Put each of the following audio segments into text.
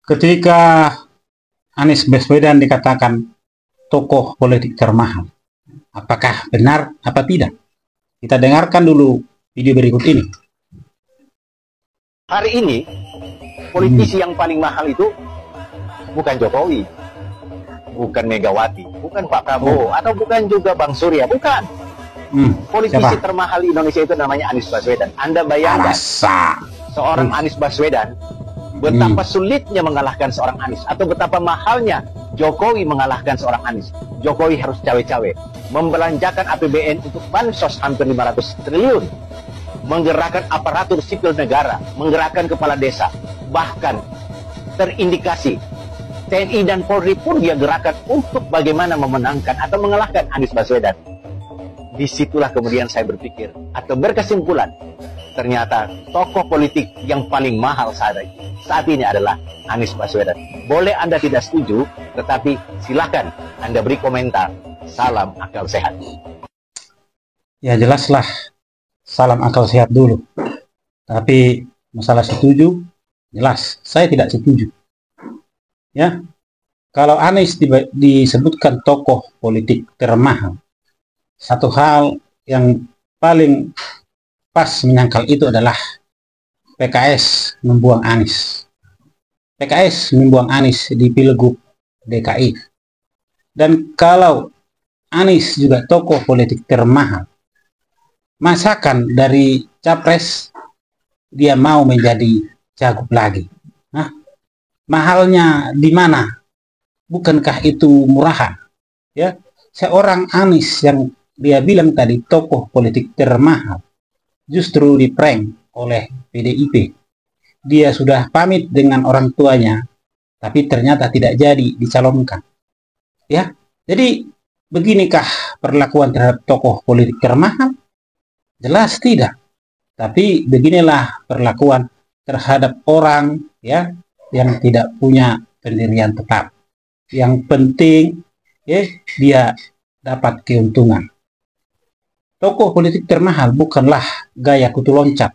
Ketika Anies Baswedan dikatakan tokoh politik termahal, apakah benar apa tidak? Kita dengarkan dulu video berikut ini. Hari ini, politisi yang paling mahal itu bukan Jokowi, bukan Megawati, bukan Pak Prabowo, atau bukan juga Bang Surya, bukan. Politisi termahal di Indonesia itu namanya Anies Baswedan. Anda bayangkan, seorang Anies Baswedan, betapa sulitnya mengalahkan seorang Anies, atau betapa mahalnya Jokowi mengalahkan seorang Anies. Jokowi harus cawe-cawe, membelanjakan APBN untuk bansos hampir 500 triliun, menggerakkan aparatur sipil negara, menggerakkan kepala desa, bahkan terindikasi TNI dan Polri pun dia gerakan untuk bagaimana memenangkan atau mengalahkan Anies Baswedan. Disitulah kemudian saya berpikir atau berkesimpulan, ternyata tokoh politik yang paling mahal saat ini adalah Anies Baswedan. Boleh Anda tidak setuju, tetapi silakan Anda beri komentar. Salam akal sehat. Ya jelaslah, salam akal sehat dulu. Tapi masalah setuju, jelas saya tidak setuju. Ya, kalau Anies disebutkan tokoh politik termahal, satu hal yang paling pas menyangkal itu adalah PKS membuang Anies. PKS membuang Anies di Pilgub DKI. Dan kalau Anies juga tokoh politik termahal, masakan dari capres dia mau menjadi cagup lagi. Nah, mahalnya di mana? Bukankah itu murahan? Ya, seorang Anies yang dia bilang tadi tokoh politik termahal justru diprank oleh PDIP. Dia sudah pamit dengan orang tuanya, tapi ternyata tidak jadi dicalonkan. Ya, jadi beginikah perlakuan terhadap tokoh politik termahal? Jelas tidak. Tapi beginilah perlakuan terhadap orang ya yang tidak punya pendirian tetap. Yang penting ya dia dapat keuntungan. Tokoh politik termahal bukanlah gaya kutu loncat.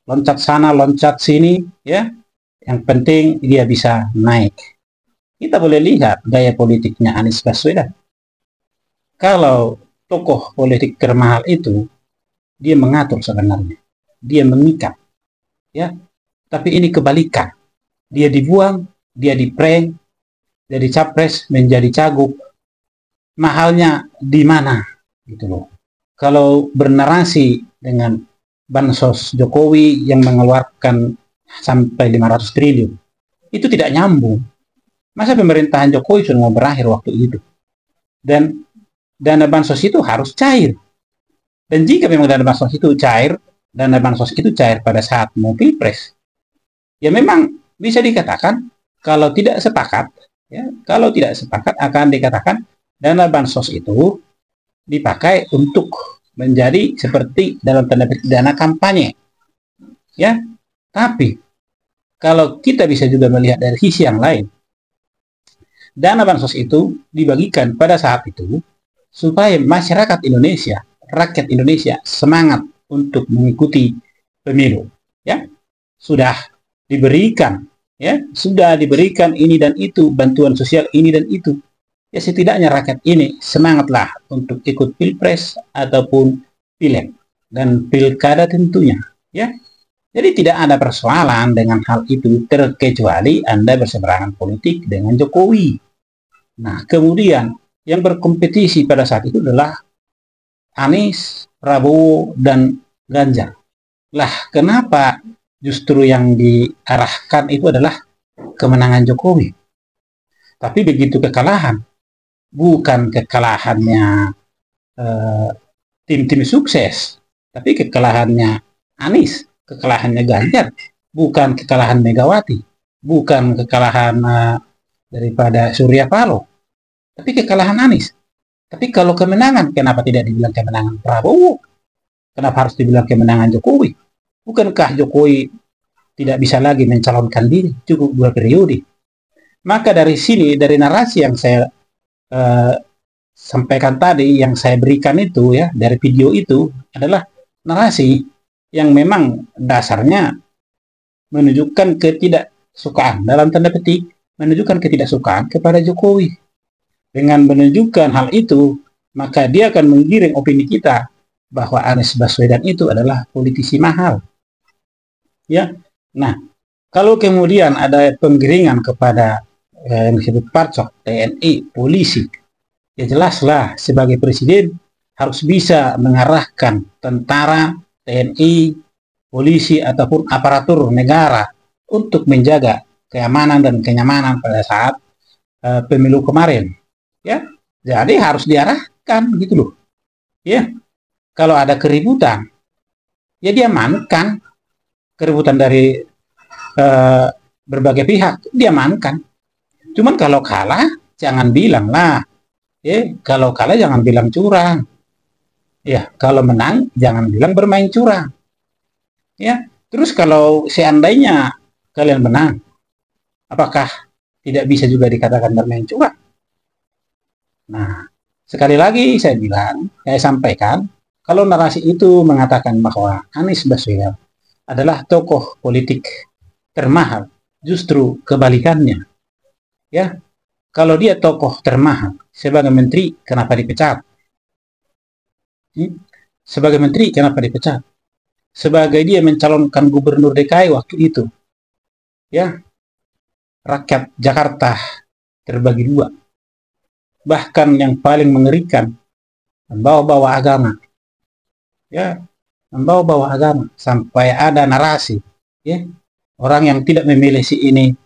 Loncat sana, loncat sini, ya. Yang penting dia bisa naik. Kita boleh lihat gaya politiknya Anies Baswedan. Kalau tokoh politik termahal itu, dia mengatur sebenarnya. Dia mengikat. Ya. Tapi ini kebalikan. Dia dibuang, dia diprank, jadi capres, menjadi cagup. Mahalnya di mana? Gitu loh. Kalau bernarasi dengan bansos Jokowi yang mengeluarkan sampai 500 triliun, itu tidak nyambung. Masa pemerintahan Jokowi sudah mau berakhir waktu itu? Dan dana bansos itu harus cair. Dan jika memang dana bansos itu cair pada saat mau pilpres, ya memang bisa dikatakan kalau tidak sepakat, ya, kalau tidak sepakat akan dikatakan dana bansos itu dipakai untuk menjadi seperti dalam tanda petik dana kampanye. Ya, tapi kalau kita bisa juga melihat dari sisi yang lain, dana bansos itu dibagikan pada saat itu supaya masyarakat Indonesia, rakyat Indonesia semangat untuk mengikuti pemilu. Ya, sudah diberikan, ya, sudah diberikan ini dan itu, bantuan sosial ini dan itu. Ya setidaknya rakyat ini semangatlah untuk ikut pilpres ataupun pileg dan pilkada tentunya. Ya, jadi tidak ada persoalan dengan hal itu terkecuali Anda berseberangan politik dengan Jokowi. Nah, kemudian yang berkompetisi pada saat itu adalah Anies, Prabowo, dan Ganjar. Lah, kenapa justru yang diarahkan itu adalah kemenangan Jokowi? Tapi begitu kekalahan, bukan kekalahannya tim-tim sukses, tapi kekalahannya Anies, kekalahannya Ganjar, bukan kekalahan Megawati, bukan kekalahan daripada Surya Paloh, tapi kekalahan Anies. Tapi kalau kemenangan, kenapa tidak dibilang kemenangan Prabowo? Kenapa harus dibilang kemenangan Jokowi? Bukankah Jokowi tidak bisa lagi mencalonkan diri, cukup 2 periode? Maka dari sini, dari narasi yang saya sampaikan tadi, yang saya berikan itu ya dari video itu adalah narasi yang memang dasarnya menunjukkan ketidaksukaan, dalam tanda petik menunjukkan ketidaksukaan kepada Jokowi. Dengan menunjukkan hal itu, maka dia akan menggiring opini kita bahwa Anies Baswedan itu adalah politisi mahal. Ya, nah kalau kemudian ada penggiringan kepada yang disebut parcok, TNI, polisi, ya jelaslah sebagai presiden harus bisa mengarahkan tentara, TNI, polisi ataupun aparatur negara untuk menjaga keamanan dan kenyamanan pada saat pemilu kemarin. Ya, jadi harus diarahkan gitu loh. Ya, kalau ada keributan, ya diamankan keributan dari berbagai pihak, diamankan. Cuman kalau kalah, jangan bilang lah. Ya, kalau kalah jangan bilang curang. Ya, kalau menang jangan bilang bermain curang. Ya, terus kalau seandainya kalian menang, apakah tidak bisa juga dikatakan bermain curang? Nah, sekali lagi saya sampaikan, kalau narasi itu mengatakan bahwa Anies Baswedan adalah tokoh politik termahal, justru kebalikannya. Ya, kalau dia tokoh termahal sebagai menteri, kenapa dipecat? Sebagai menteri, kenapa dipecat? Sebagai dia mencalonkan gubernur DKI waktu itu, ya, rakyat Jakarta terbagi dua. Bahkan yang paling mengerikan, membawa-bawa agama, ya, membawa-bawa agama sampai ada narasi, ya, orang yang tidak memilih si ini,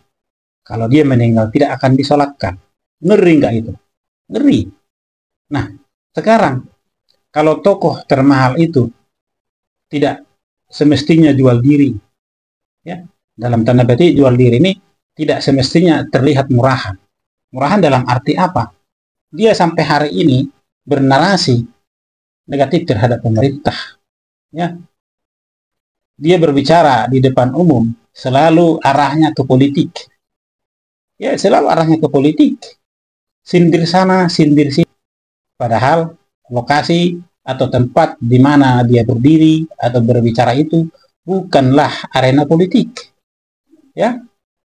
kalau dia meninggal tidak akan disolatkan. Ngeri nggak itu? Ngeri. Nah, sekarang kalau tokoh termahal itu tidak semestinya jual diri, ya, dalam tanda petik jual diri ini tidak semestinya terlihat murahan. Murahan dalam arti apa? Dia sampai hari ini bernarasi negatif terhadap pemerintah. Ya, dia berbicara di depan umum selalu arahnya ke politik. Ya, selalu arahnya ke politik. Sindir sana, sindir sini. Padahal lokasi atau tempat di mana dia berdiri atau berbicara itu bukanlah arena politik. Ya,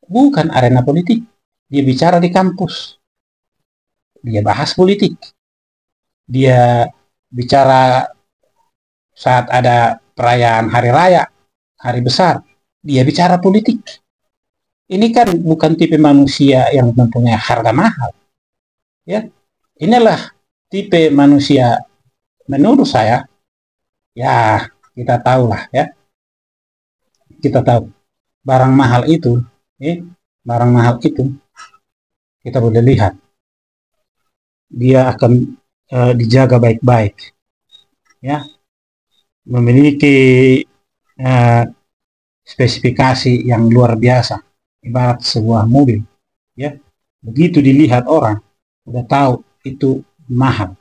bukan arena politik. Dia bicara di kampus. Dia bahas politik. Dia bicara saat ada perayaan hari raya, hari besar. Dia bicara politik. Ini kan bukan tipe manusia yang mempunyai harga mahal. Ya, inilah tipe manusia menurut saya. Ya, kita tahulah ya. Kita tahu barang mahal itu, barang mahal itu kita boleh lihat dia akan dijaga baik-baik, ya, memiliki spesifikasi yang luar biasa, ibarat sebuah mobil, ya, begitu dilihat orang udah tahu itu mahal.